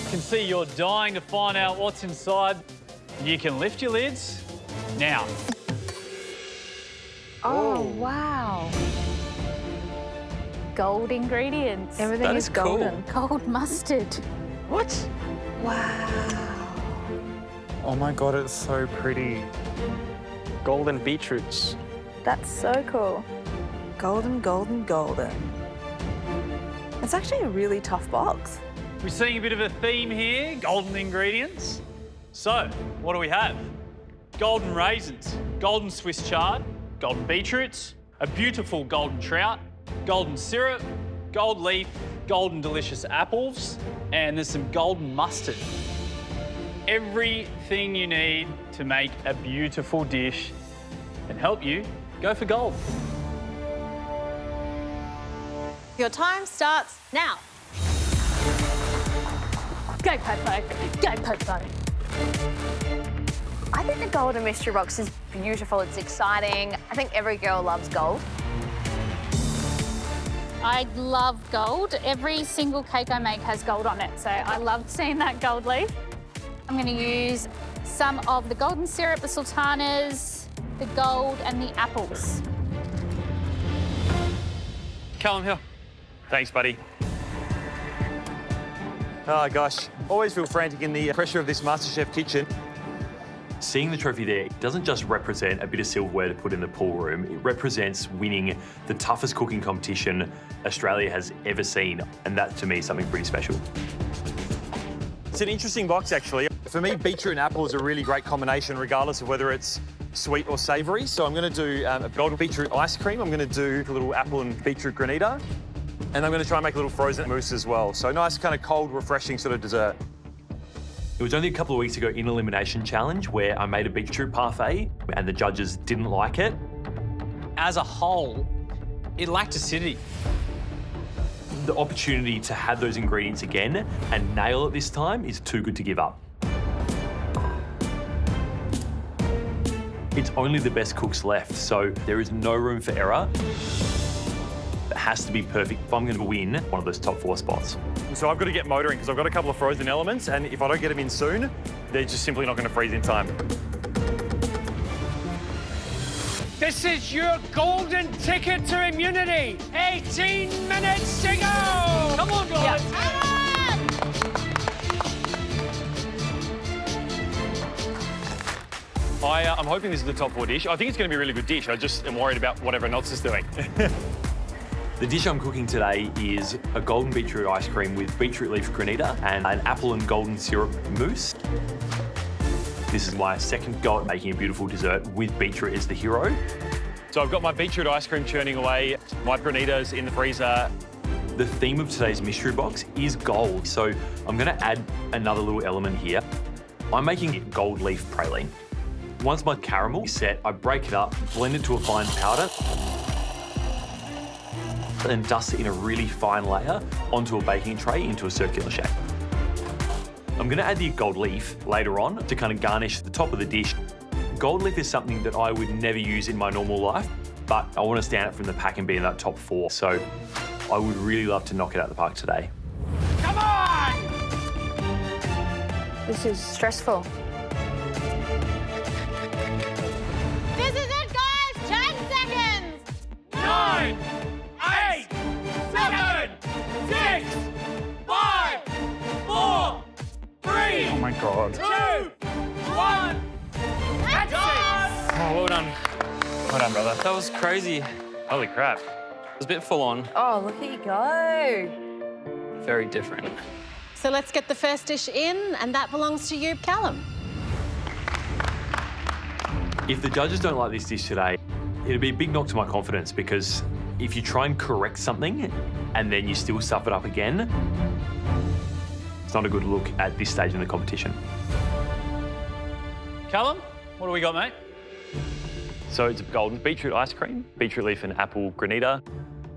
can see you're dying to find out what's inside. You can lift your lids now. Oh, wow. Gold ingredients. Everything is golden. Gold mustard. What? Wow. Oh my God, it's so pretty. Golden beetroots. That's so cool. Golden, golden, golden. It's actually a really tough box. We're seeing a bit of a theme here, golden ingredients. So, what do we have? Golden raisins, golden Swiss chard, golden beetroots, a beautiful golden trout, golden syrup, gold leaf, golden delicious apples, and there's some golden mustard. Everything you need to make a beautiful dish and help you go for gold. Your time starts now. Go, Popo. Go, Popo. I think the golden mystery box is beautiful. It's exciting. I think every girl loves gold. I love gold. Every single cake I make has gold on it, so I loved seeing that gold leaf. I'm going to use some of the golden syrup, the sultanas, the gold and the apples. Callum, here. Thanks, buddy. Oh, gosh. Always feel frantic in the pressure of this MasterChef kitchen. Seeing the trophy there doesn't just represent a bit of silverware to put in the pool room, it represents winning the toughest cooking competition Australia has ever seen, and that to me is something pretty special. It's an interesting box, actually. For me, beetroot and apple is a really great combination, regardless of whether it's sweet or savoury. So I'm going to do a golden beetroot ice cream. I'm going to do a little apple and beetroot granita. And I'm going to try and make a little frozen mousse as well. So nice kind of cold, refreshing sort of dessert. It was only a couple of weeks ago in Elimination Challenge where I made a beetroot parfait and the judges didn't like it. As a whole, it lacked acidity. The opportunity to have those ingredients again and nail it this time is too good to give up. It's only the best cooks left, so there is no room for error. It has to be perfect if I'm going to win one of those top 4 spots. So I've got to get motoring because I've got a couple of frozen elements, and if I don't get them in soon, they're just simply not going to freeze in time. This is your golden ticket to immunity. 18 minutes to go. Come on, guys. I'm hoping this is the top 4 dish. I think it's going to be a really good dish. I just am worried about what everyone else is doing. The dish I'm cooking today is a golden beetroot ice cream with beetroot leaf granita and an apple and golden syrup mousse. This is my second go at making a beautiful dessert with beetroot as the hero. So I've got my beetroot ice cream churning away, my granita's in the freezer. The theme of today's mystery box is gold, so I'm going to add another little element here. I'm making it gold leaf praline. Once my caramel is set, I break it up, blend it to a fine powder, and dust it in a really fine layer onto a baking tray into a circular shape. I'm going to add the gold leaf later on to kind of garnish the top of the dish. Gold leaf is something that I would never use in my normal life, but I want to stand out from the pack and be in that top 4. So I would really love to knock it out of the park today. Come on! This is stressful. This is it, guys. 10 seconds. 9, 8, 7, 6, 5, 4, 3, Oh my God. 2, 1. That's it. Oh, well done. Well done, brother. That was crazy. Holy crap. It was a bit full on. Oh, look at you go. Very different. So let's get the first dish in, and that belongs to you, Callum. If the judges don't like this dish today, it'll be a big knock to my confidence because if you try and correct something and then you still stuff it up again, it's not a good look at this stage in the competition. Callum, what do we got, mate? So it's a golden beetroot ice cream, beetroot leaf and apple granita,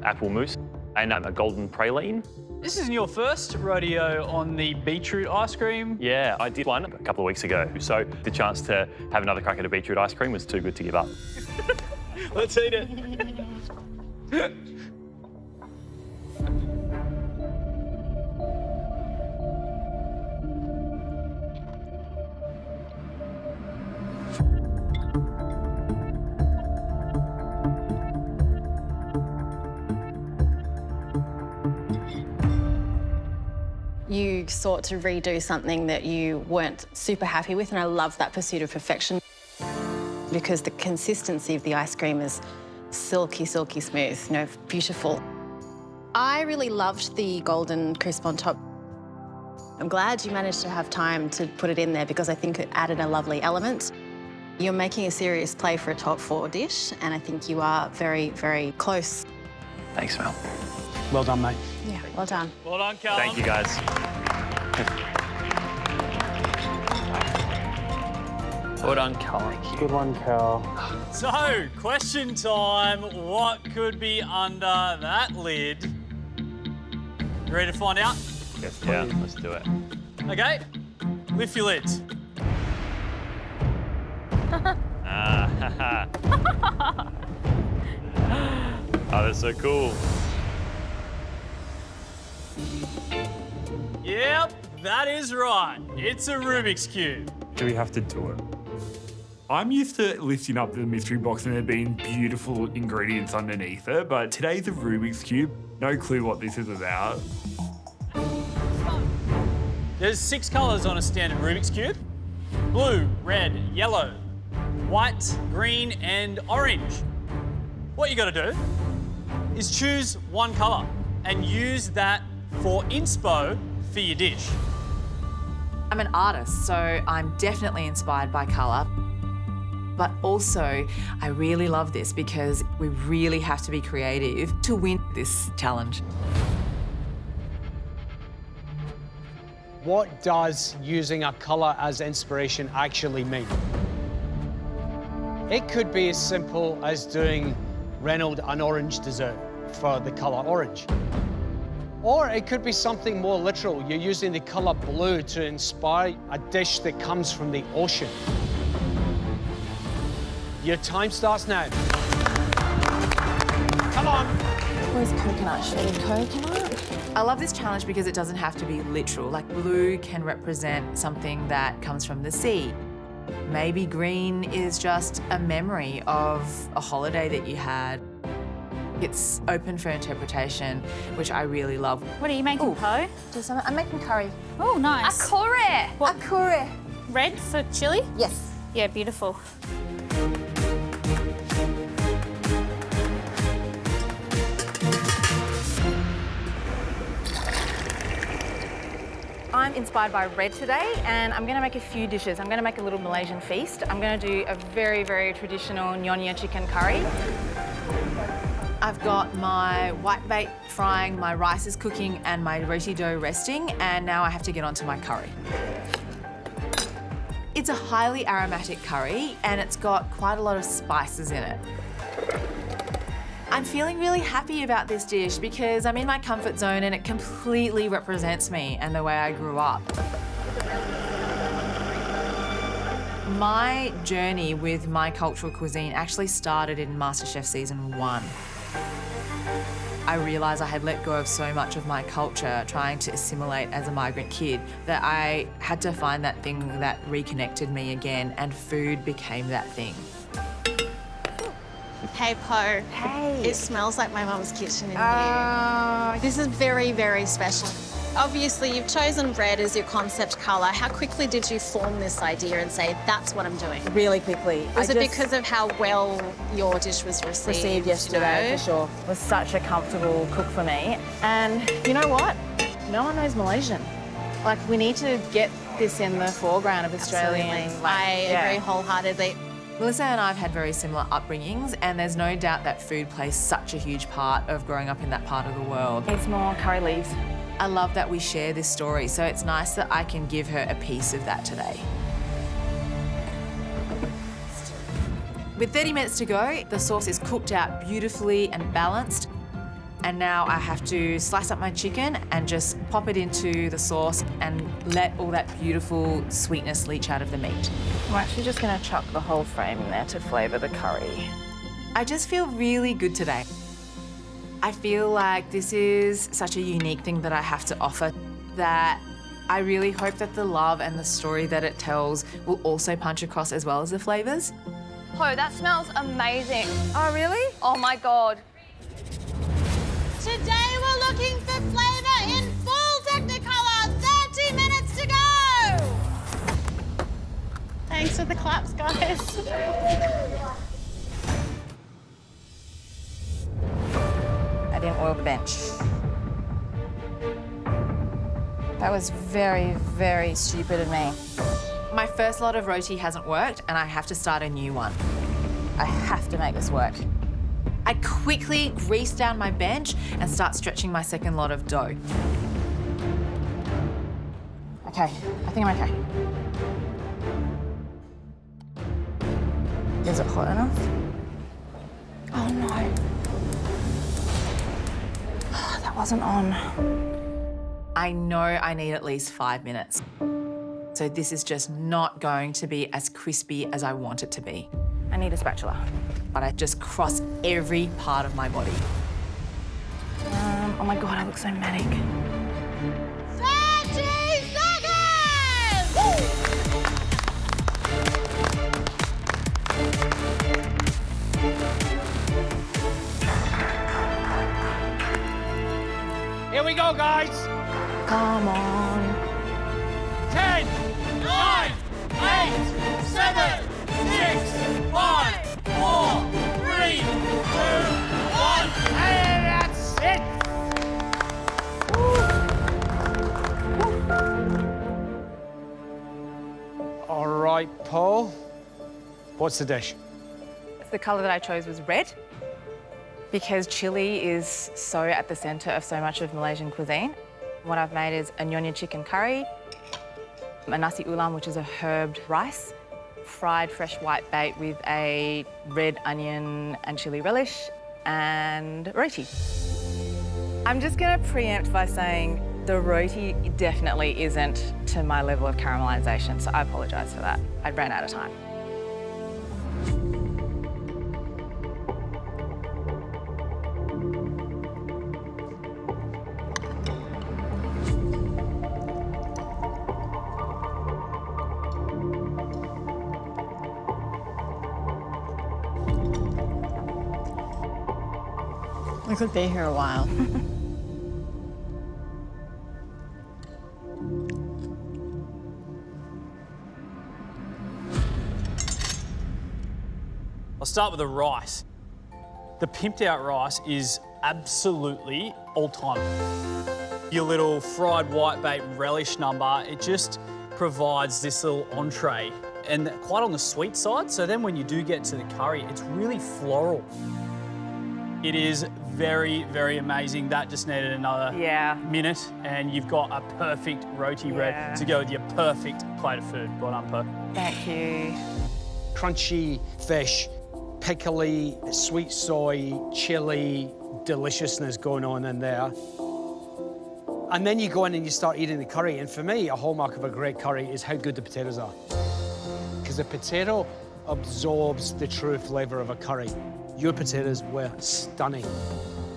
apple mousse, and a golden praline. This isn't your first rodeo on the beetroot ice cream. Yeah, I did one a couple of weeks ago. So the chance to have another crack at a beetroot ice cream was too good to give up. Let's eat it. You sought to redo something that you weren't super happy with, and I love that pursuit of perfection because the consistency of the ice cream is silky, silky smooth, you know, beautiful. I really loved the golden crisp on top. I'm glad you managed to have time to put it in there because I think it added a lovely element. You're making a serious play for a top 4 dish, and I think you are very, very close. Thanks, Mel. Well done, mate. Yeah, well done. Well done, Callum. Thank you, guys. Well done, Callum. Good one, Cal. So, question time. What could be under that lid? You ready to find out? Yes, yeah, let's do it. Okay, lift your lids. Ah, oh, that's so cool. Yep, that is right. It's a Rubik's Cube. Do we have to do it? I'm used to lifting up the mystery box and there being beautiful ingredients underneath it, but today's a Rubik's Cube. No clue what this is about. There's 6 colours on a standard Rubik's Cube. Blue, red, yellow, white, green and orange. What you gotta do is choose one colour and use that for inspo for your dish. I'm an artist, so I'm definitely inspired by colour. But also, I really love this because we really have to be creative to win this challenge. What does using a colour as inspiration actually mean? It could be as simple as doing Reynolds an orange dessert for the colour orange. Or it could be something more literal. You're using the colour blue to inspire a dish that comes from the ocean. Your time starts now. Come on. Where's coconut? Shredded coconut? I love this challenge because it doesn't have to be literal. Like blue can represent something that comes from the sea. Maybe green is just a memory of a holiday that you had. It's open for interpretation, which I really love. What are you making, Po? I'm making curry. Oh, nice. A curry. What? A curry. Red for chili? Yes. Yeah, beautiful. I'm inspired by red today, and I'm going to make a few dishes. I'm going to make a little Malaysian feast. I'm going to do a very, very traditional Nyonya chicken curry. I've got my whitebait frying, my rice is cooking, and my roti dough resting, and now I have to get onto my curry. It's a highly aromatic curry, and it's got quite a lot of spices in it. I'm feeling really happy about this dish because I'm in my comfort zone and it completely represents me and the way I grew up. My journey with my cultural cuisine actually started in MasterChef Season 1. I realised I had let go of so much of my culture trying to assimilate as a migrant kid that I had to find that thing that reconnected me again, and food became that thing. Hey, Po. Hey. It smells like my mum's kitchen in here. This is very, very special. Obviously, you've chosen red as your concept colour. How quickly did you form this idea and say, that's what I'm doing? Really quickly. Was it because of how well your dish was received? Yesterday, you know? for sure. Was such a comfortable cook for me. And you know what? No one knows Malaysian. Like, we need to get this in the foreground of Australian. Absolutely. I agree wholeheartedly. Melissa and I have had very similar upbringings, and there's no doubt that food plays such a huge part of growing up in that part of the world. Needs more curry leaves. I love that we share this story, so it's nice that I can give her a piece of that today. With 30 minutes to go, the sauce is cooked out beautifully and balanced. And now I have to slice up my chicken and just pop it into the sauce and let all that beautiful sweetness leach out of the meat. I'm actually just going to chuck the whole frame in there to flavour the curry. I just feel really good today. I feel like this is such a unique thing that I have to offer, that I really hope that the love and the story that it tells will also punch across as well as the flavours. Po, that smells amazing. Oh, really? Oh my God. Today we're looking for flavour in full Technicolor. to the claps, guys. I didn't oil the bench. That was very, very stupid of me. My first lot of roti hasn't worked and I have to start a new one. I have to make this work. I quickly grease down my bench and start stretching my second lot of dough. Okay, I think I'm okay. Is it hot enough? Oh no. That wasn't on. I know I need at least 5 minutes. So this is just not going to be as crispy as I want it to be. I need a spatula. But I just cross every part of my body. Oh my God, I look so manic. 30 seconds! Here we go, guys. Come on. 10, 9, 8, 7, 6, 5, 4, 3, 2, 1. and that's it. All right, Paul. What's the dish? The colour that I chose was red because chili is so at the centre of so much of Malaysian cuisine. What I've made is a nyonya chicken curry, a nasi ulam, which is a herbed rice, fried fresh white bait with a red onion and chili relish, and roti. I'm just going to preempt by saying the roti definitely isn't to my level of caramelisation, so I apologise for that. I ran out of time. We could be here a while. I'll start with the rice. The pimped out rice is absolutely all time. Your little fried whitebait relish number, it just provides this little entree and quite on the sweet side. So then when you do get to the curry, it's really floral. It is very, very amazing. That just needed another minute and you've got a perfect roti ready to go with your perfect plate of food. Well done, Per. Thank you. Crunchy fish, pickly, sweet soy, chili, deliciousness going on in there. And then you go in and you start eating the curry. And for me, a hallmark of a great curry is how good the potatoes are. Because the potato absorbs the true flavour of a curry. Your potatoes were stunning.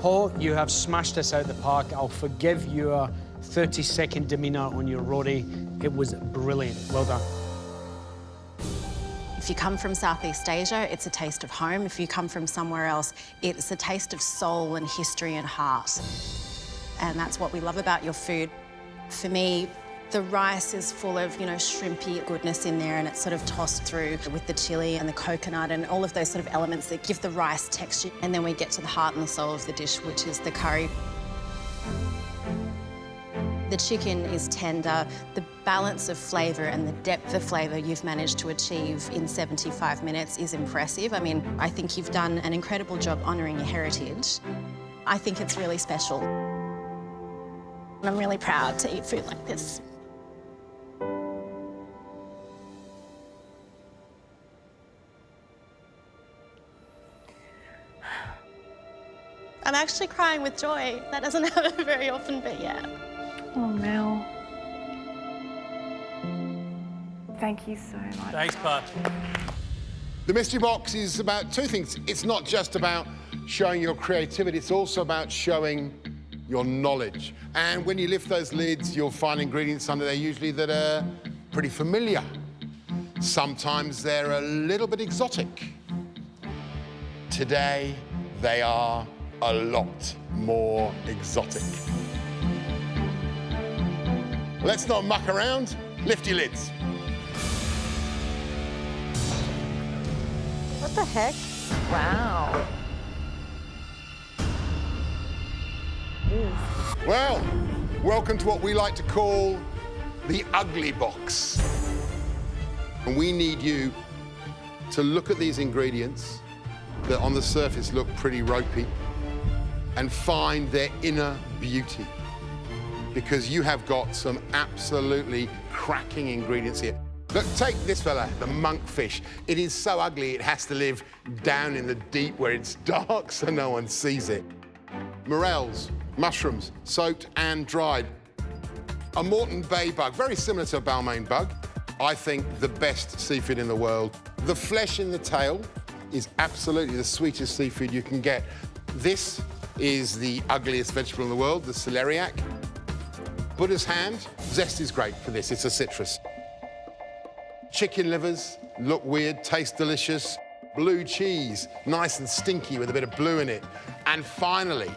Paul, you have smashed this out of the park. I'll forgive your 30-second demeanour on your roti. It was brilliant. Well done. If you come from Southeast Asia, it's a taste of home. If you come from somewhere else, it's a taste of soul and history and heart. And that's what we love about your food. For me, the rice is full of, you know, shrimpy goodness in there, and it's sort of tossed through with the chili and the coconut and all of those sort of elements that give the rice texture. And then we get to the heart and the soul of the dish, which is the curry. The chicken is tender. The balance of flavour and the depth of flavour you've managed to achieve in 75 minutes is impressive. I mean, I think you've done an incredible job honouring your heritage. I think it's really special. And I'm really proud to eat food like this. I'm actually crying with joy. That doesn't happen very often, but yeah. Oh, Mel. Thank you so much. Thanks, Per. The mystery box is about two things. It's not just about showing your creativity, it's also about showing your knowledge. And when you lift those lids, you'll find ingredients under there usually that are pretty familiar. Sometimes they're a little bit exotic. Today, they are a lot more exotic. Let's not muck around. Lift your lids. What the heck? Wow. Well, welcome to what we like to call the ugly box. And we need you to look at these ingredients that on the surface look pretty ropey and find their inner beauty. Because you have got some absolutely cracking ingredients here. Look, take this fella, the monkfish. It is so ugly it has to live down in the deep where it's dark so no one sees it. Morels, mushrooms, soaked and dried. A Moreton Bay bug, very similar to a Balmain bug. I think the best seafood in the world. The flesh in the tail is absolutely the sweetest seafood you can get. This is the ugliest vegetable in the world, the celeriac. Buddha's hand, zest is great for this, it's a citrus. Chicken livers, look weird, taste delicious. Blue cheese, nice and stinky with a bit of blue in it. And finally,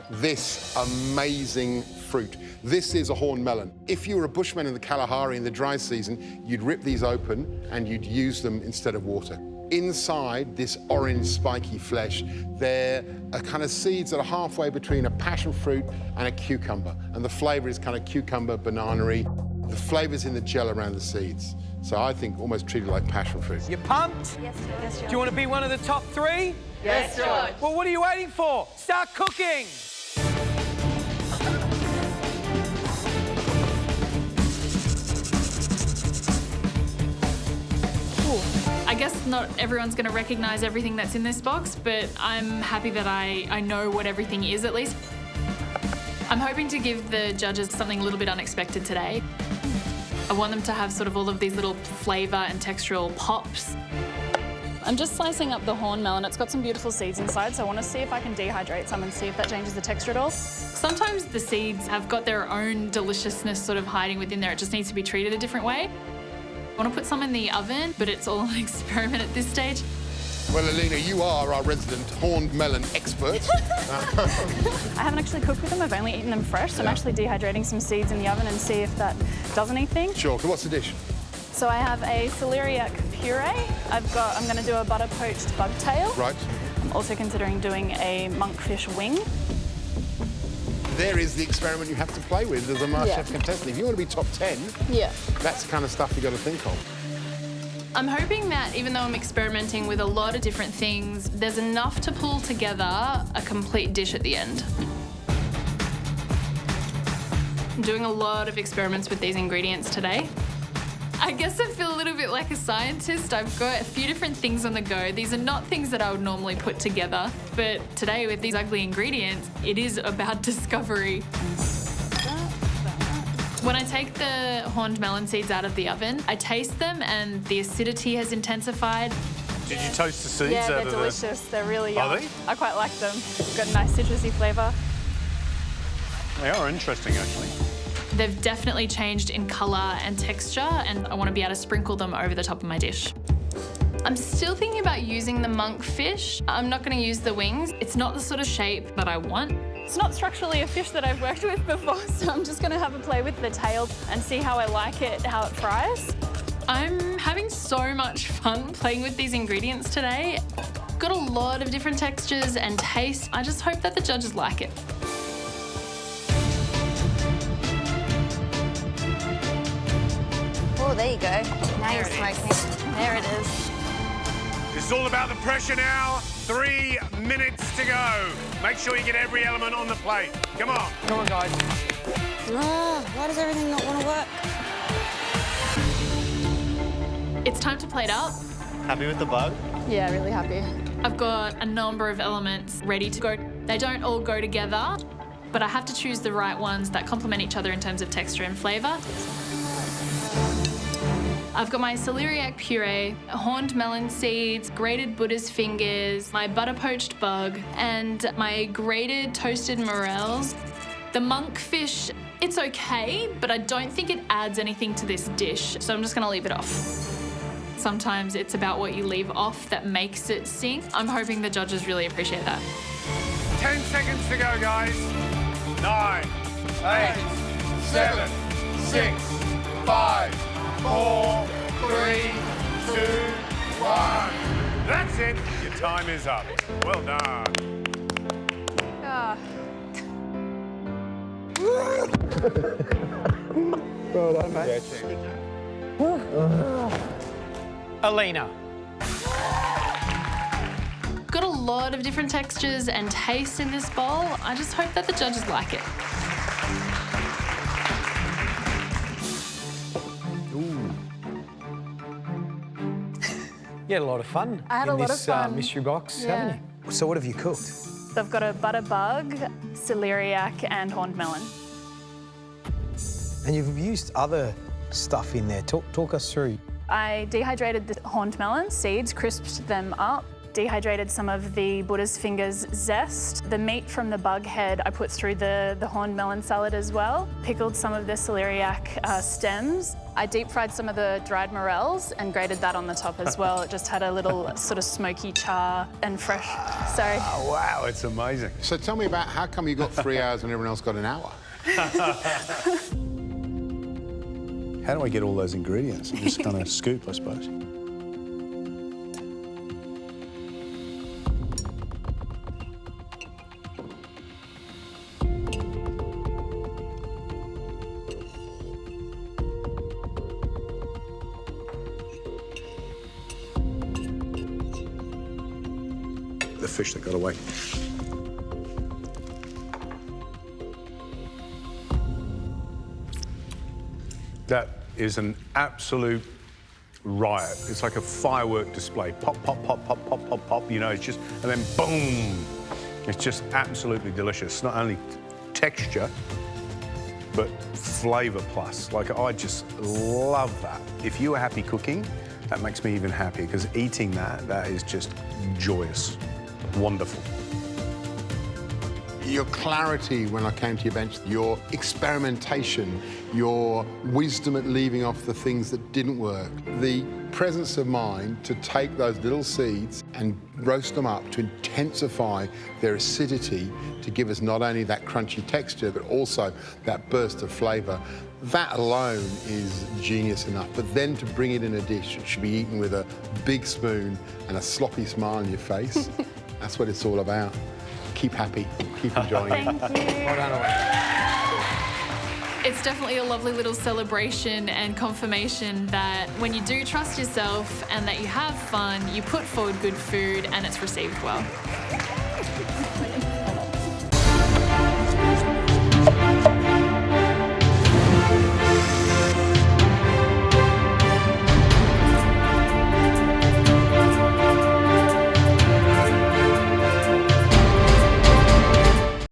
this amazing fruit. This is a horned melon. If you were a bushman in the Kalahari in the dry season, you'd rip these open and you'd use them instead of water. Inside this orange spiky flesh, there are kind of seeds that are halfway between a passion fruit and a cucumber. And the flavour is kind of cucumber, banana-y. The flavour's in the gel around the seeds. So I think almost treated like passion fruit. You pumped? Yes, George. Yes, George. Do you want to be one of the top 3? Yes, George. Well, what are you waiting for? Start cooking! I guess not everyone's going to recognise everything that's in this box, but I'm happy that I know what everything is at least. I'm hoping to give the judges something a little bit unexpected today. I want them to have sort of all of these little flavour and textural pops. I'm just slicing up the horn melon. It's got some beautiful seeds inside, so I want to see if I can dehydrate some and see if that changes the texture at all. Sometimes the seeds have got their own deliciousness sort of hiding within there. It just needs to be treated a different way. I want to put some in the oven, but it's all an experiment at this stage. Well, Elena, you are our resident horned melon expert. I haven't actually cooked with them. I've only eaten them fresh, so I'm actually dehydrating some seeds in the oven and see if that does anything. Sure. So what's the dish? So I have a celeriac puree. I'm going to do a butter poached bug tail. Right. I'm also considering doing a monkfish wing. There is the experiment you have to play with as a MasterChef contestant. If you want to be top 10, that's the kind of stuff you've got to think of. I'm hoping that even though I'm experimenting with a lot of different things, there's enough to pull together a complete dish at the end. I'm doing a lot of experiments with these ingredients today. I guess I feel a little bit like a scientist. I've got a few different things on the go. These are not things that I would normally put together, but today with these ugly ingredients, it is about discovery. When I take the horned melon seeds out of the oven, I taste them and the acidity has intensified. Did you toast the seeds Yeah, out they're of delicious. They're really yum. Are they? I quite like them. Got a nice citrusy flavour. They are interesting, actually. They've definitely changed in colour and texture, and I want to be able to sprinkle them over the top of my dish. I'm still thinking about using the monkfish. I'm not going to use the wings. It's not the sort of shape that I want. It's not structurally a fish that I've worked with before, so I'm just going to have a play with the tail and see how I like it, how it fries. I'm having so much fun playing with these ingredients today. Got a lot of different textures and tastes. I just hope that the judges like it. Oh, there you go. Now you're smoking. There it is. It's all about the pressure now. 3 minutes to go. Make sure you get every element on the plate. Come on. Come on, guys. Why does everything not want to work? It's time to plate up. Happy with the bug? Yeah, really happy. I've got a number of elements ready to go. They don't all go together, but I have to choose the right ones that complement each other in terms of texture and flavour. I've got my celeriac puree, horned melon seeds, grated Buddha's fingers, my butter poached bug, and my grated toasted morels. The monkfish, it's okay, but I don't think it adds anything to this dish, so I'm just gonna leave it off. Sometimes it's about what you leave off that makes it sing. I'm hoping the judges really appreciate that. 10 seconds to go, guys. 9, 8, 7, 6, 5, 4, 3, 2, 1. That's That's it. Your time is up. Well done. Well done, mate. Elena. Got a lot of different textures and tastes in this bowl. I just hope that the judges like it. You had a lot of fun I had a in lot this of fun. mystery box, Yeah. haven't you? So what have you cooked? So I've got a butter bug, celeriac and horned melon. And you've used other stuff in there. Talk us through. I dehydrated the horned melon seeds, crisped them up, dehydrated some of the Buddha's fingers zest. The meat from the bug head I put through the horned melon salad as well. Pickled some of the celeriac stems. I deep fried some of the dried morels and grated that on the top as well. It just had a little sort of smoky char and fresh. So. Oh, wow, it's amazing. So tell me about how come you got 3 hours and everyone else got an hour? How do I get all those ingredients? Just kind of scoop, I suppose. The fish that got away. That is an absolute riot. It's like a firework display. Pop, pop, pop, pop, pop, pop, pop. You know, it's just, and then boom. It's just absolutely delicious. Not only texture, but flavour plus. Like, I just love that. If you are happy cooking, that makes me even happier, because eating that is just joyous. Wonderful. Your clarity when I came to your bench, your experimentation, your wisdom at leaving off the things that didn't work, the presence of mind to take those little seeds and roast them up to intensify their acidity to give us not only that crunchy texture, but also that burst of flavour. That alone is genius enough. But then to bring it in a dish, it should be eaten with a big spoon and a sloppy smile on your face. That's what it's all about. Keep happy, keep enjoying it. Thank you. Well done, Elena. It's definitely a lovely little celebration and confirmation that when you do trust yourself and that you have fun, you put forward good food and it's received well.